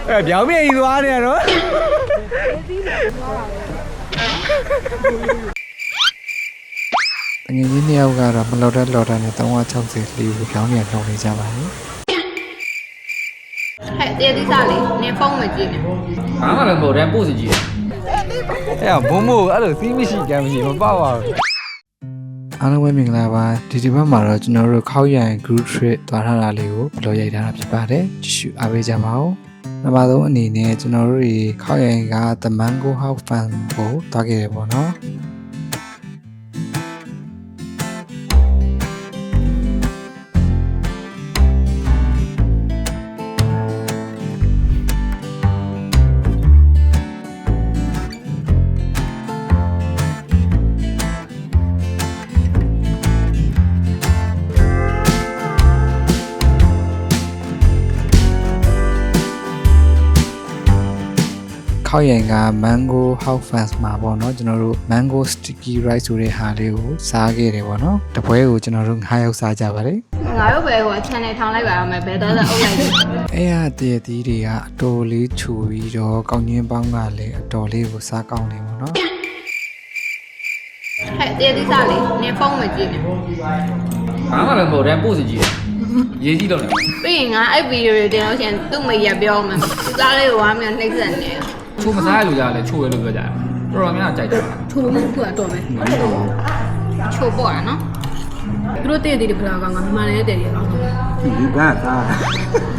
表面一抓的咯。ငယ်ကြီးနှစ်ယောက်ကတော့မလောက်တဲ့လော်တာနဲ့360လေးကိုပြောင်းပြန်လုပ်နေကြပါလေ ဟဲ့တေးသီးစားလေးနင်ဖုန်းမကြည့်နဲ့ ဘာမှလည်းမဟုတ်တယ်ပို့စီကြည့် 哎呀，某某，俺都谁没洗干净，我爸爸。 အားလုံးပဲမင်္ဂလာပါဒီဘက်မှာတော့ကျွန်တော်တို့ခောက်ရန် group trip သွားထားတာလေးကိုဘယ်လိုရိုက်ထားတာဖြစ်ပါတယ်ကြည့်ရှုအားပေးကြပါဦးပထမဆုံးအနေနဲ့ကျွန်တော်တို့ခောက်ရန်က The Mango House Farm ကိုသွားခဲ့တယ်ပေါ့နော် ခောက်ရန်က Mango House Fans မှာပေါ့နော်ကျွန်တော်တို့ Mango Sticky Rice ဆိုတဲ့ဟာလေးကိုစားခဲ့တယ်ပေါ့နော်တပွဲကိုကျွန်တော်တို့9ယောက်စားကြပါလေ ငါတို့ပဲဟို channel ထောင်လိုက်ပါရမယ်ဘယ်တော့လဲအုပ်လိုက်တယ် အဲ့ဟာတည့်တည်တွေကအတော်လေးချူပြီးတော့ကောင်းချင်းပေါင်းကလည်းအတော်လေးကိုစားကောင်းတယ်ပေါ့နော် ဟဲ့တေးသီးစားလေးနင်ဖုန်းမကြည့်နဲ့ ဘာမှလည်းမဟုတ်တယ်ပို့စီကြည့်ရေးကြည့်တော့လေ ပြီးရင်ငါအဲ့ဗီဒီယိုတွေတင်လို့ရှိရင်သူ့မရပြောမယ်သူသားလေးကိုဝါမျိုးနှိမ့်ဆက်နေ ချိုးမစားရလို့ရတယ်ချိုးရလို့ပြောကြတယ်တော်တော်များများကြိုက်တယ် ချိုးလို့ခုကတော့ပဲချိုးပေါ့ရနော်သူတို့တည့်တည်တယ်ဘလာကောင်ကမြန်မာလည်းတည့်တယ်ကောင် 你干啥？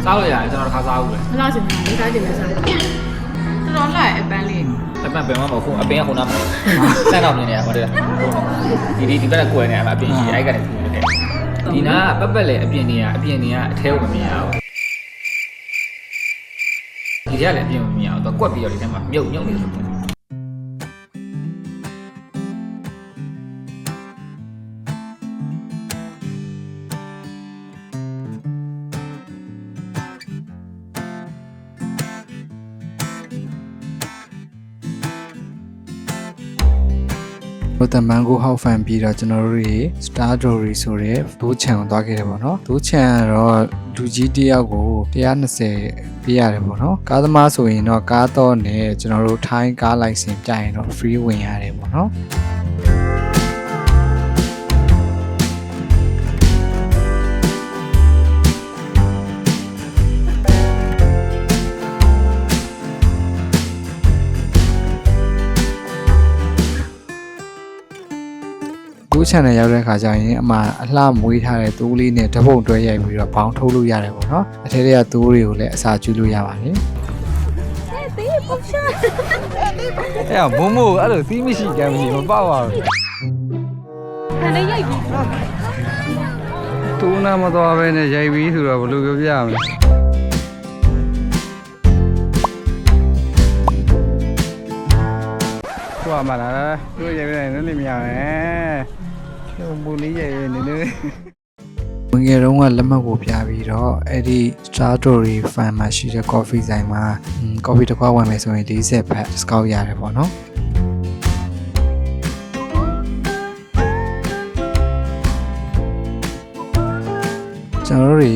စားလို့ရတယ်ကျွန်တော်တစ်ခါစားဘူးလေ မလားစင်လေးစားကြည့်မယ်စားတော်တော်လိုက်အပန်းလေး အပန်ပင်မမဟုတ်ဘူးအပင်ကခုနကစမ်းတော့နေနေရပါတယ်ဒီဘက်ကကိုယ်နေအပင်ရှိအဲ့ကနေထူနေတယ်ဒီနာကပတ်လေအပြင်နေကအထဲကိုမမြင်ရဘူးဒီကလည်းအပြင်မမြင်အောင်တော့ကွက်ပြီးတော့ဒီထဲမှာမြုပ်နေလို့ ဟို The Mango House Fan ပြီးတော့ကျွန်တော်တို့တွေ Star Story ဆိုတဲ့ဒိုးချန်ကိုသွားခဲ့တယ်ပေါ့နော်ဒိုးချန်ကတော့လူကြီးတစ်ယောက်ကို120ပေးရတယ်ပေါ့နော်ကားသမားဆိုရင်တော့ကားတော့နဲ့ကျွန်တော်တို့ထိုင်းကားလိုင်စင်ပြရင်တော့ free ဝင်ရတယ်ပေါ့နော် ကိုချန်နယ်ရောက်တဲ့ခါကျရင်အမှအလှမွေးထားတဲ့သိုးလေးနဲ့ဓပုတ်တွဲရိုက်ပြီးတော့ဘောင်းထုတ်လို့ရတယ်ပေါ့နော်အထက်ကသိုးတွေကိုလည်းအစာကျွေးလို့ရပါတယ် 哎呀，某某，俺都谁没洗干净，我爸爸。 ခဏလေးရိုက်ပြီး 都那么多呗，那ရိုက်ပြီးဆိုတော့ဘယ်လိုပြောပြရမလဲ။သွားမှာလား။သူရိုက်ပြီးနေနေမရနဲ့။ကျုံပူလေးရိုက်ပြီးနေနေ ဝင်ငယ်တုန်းကလက်မှတ်ကိုပြပြီးတော့အဲ့ဒီ Star Story Fan မှာရှိတဲ့ coffee ဆိုင်မှာ coffee တစ်ခွက်ဝယ်မယ်ဆိုရင်40ဘတ် discount ရတယ်ပေါ့နော်ကျွန်တော်တို့တွေ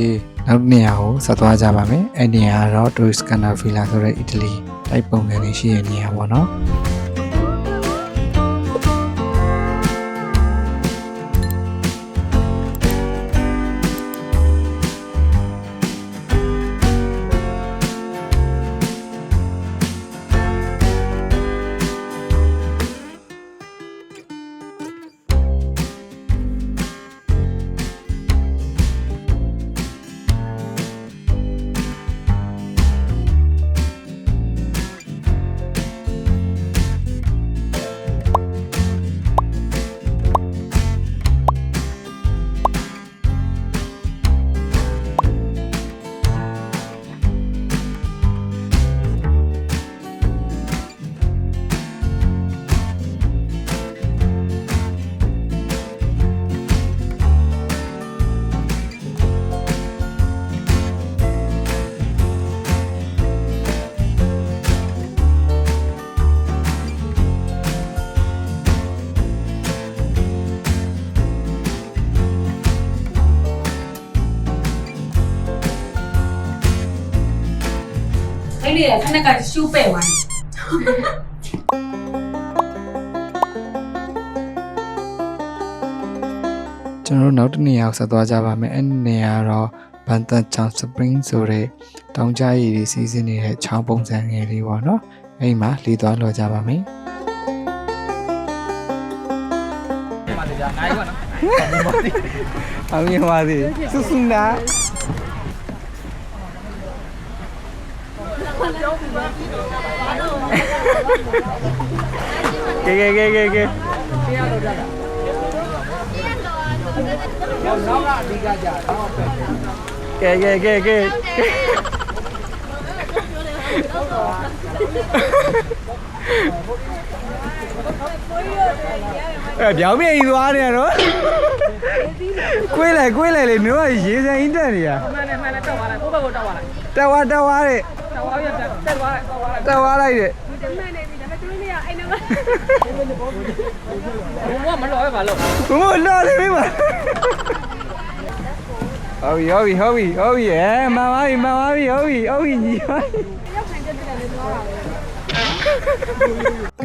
နောက်နေရာကိုဆက်သွားကြပါမယ်အဲ့နေရာကတော့ Toscana Villa ဆိုတဲ့အီတလီတိုက်ပုံစံလေးရှိတဲ့နေရာပေါ့နော် လေးကခဏကရှူးပဲ့သွားတယ် ကျွန်တော်တို့နောက်တစ်နေရာကိုဆက်သွားကြပါမယ်အဲ့ဒီနေရာကတော့ဘန်တန်ချောင်း spring ဆိုတဲ့တောင်ကြားရည်တွေစီးဆင်းနေတဲ့ချောင်းပုံစံငယ်လေးပေါ့နော်အဲ့ဒီမှာလီသွားလော်ကြပါမယ် ဒီမှာကြာငါးရွာနော် အောင်မြင်ပါစေစွစွနာကဲကဲကဲကဲကဲကဲကဲကဲကဲပြောင်းမြေကြီးသွားနေရတော့ကွေးလိုက်လေမျိုးကရေစံအင်းတက်နေရမှန်တယ်တက်သွားလိုက်ကိုယ့်ဘက်ကိုတက်သွားလိုက်တက်သွားတဲ့တက်သွားလိုက်တဲ့မှန်နေပြီဒါပေမဲ့သူတို့ကအိမ်ထဲမှာဘုံကမလောပဲပါလို့ဘုံလောတယ်မိမဟုတ်ပြီမှန်ပါပြီဟုတ်ပြီညီပါ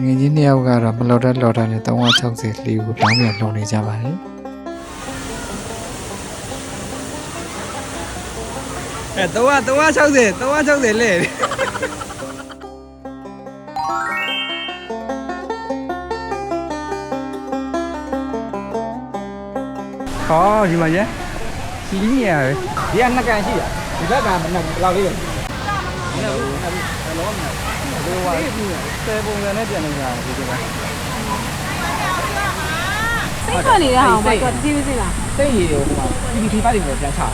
ငွေကြီးနှစ်ယောက်ကတော့မလော်တာနဲ့360လေးကိုတောင်းပြန်လုံနေကြပါတယ် 360လေဟောဒီမှာကျစီးနေရတယ် ဒီကနှစ်ကန်ရှိတာဒီဘက်ကမနှစ်ဘယ်လောက်လေးလဲ ဆယ်ပုံစံနဲ့ပြန်နေကြတယ်ဒီက စိတ်ထွက်နေတဲ့ဟာကိုတော့တီးပြီးလား စိတ်ရည်ဟိုမှာဒီပတ်တွေပြန်ချတာ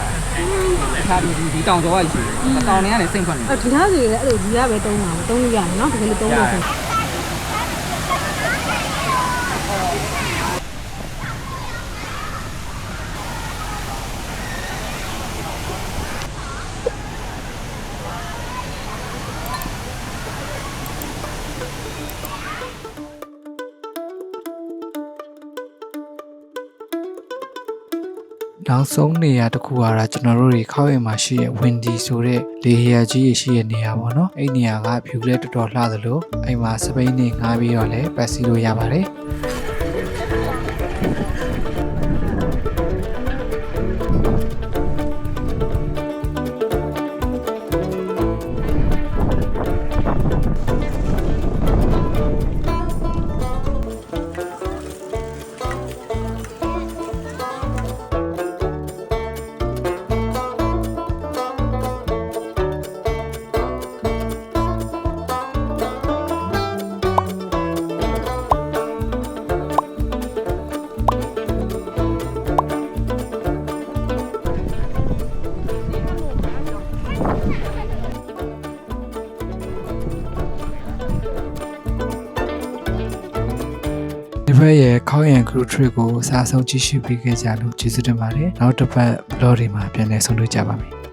ဒါဒီတောင်ကျော်ကရှိတောင်နေကနေစိတ်ဖွင့်နေ ဒီသားစီလည်းအဲ့လိုဒီကပဲတုံးတာမတုံးလို့ရတယ်နော်တကယ်လို့တုံးလို့ဆို နောက်ဆုံးနေရာတစ်ခုကတော့ကျွန်တော်တို့တွေခောက်ရင်မှာရှိတဲ့ windy ဆိုတဲ့လေဟရာကြီးရှိတဲ့နေရာပေါ့နော်အဲ့နေရာက view လည်းတော်တော်လှသလိုအဲ့မှာစပိန်နေငားပြီးတော့လည်းပတ်စီလို့ရပါတယ် ဒီဘက်ရဲ့ခောက်ရန် group trip ကိုစားဆုံးကြည့်ရှုပေးခဲ့ကြလို့ကျေးဇူးတင်ပါတယ်နောက်တစ်ပတ် vlog တွေမှာပြန်လည်ဆုံတွေ့ကြပါမယ်